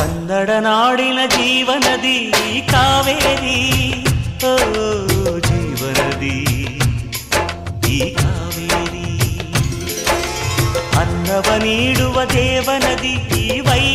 ಕನ್ನಡ ನಾಡಿನ ಜೀವನದಿ ಕಾವೇರಿ, ಓ ಜೀವನದಿ ಈ ಕಾವೇರಿ. ಅನ್ನವ ನೀಡುವ ದೇವನದಿ ಈ ವೈ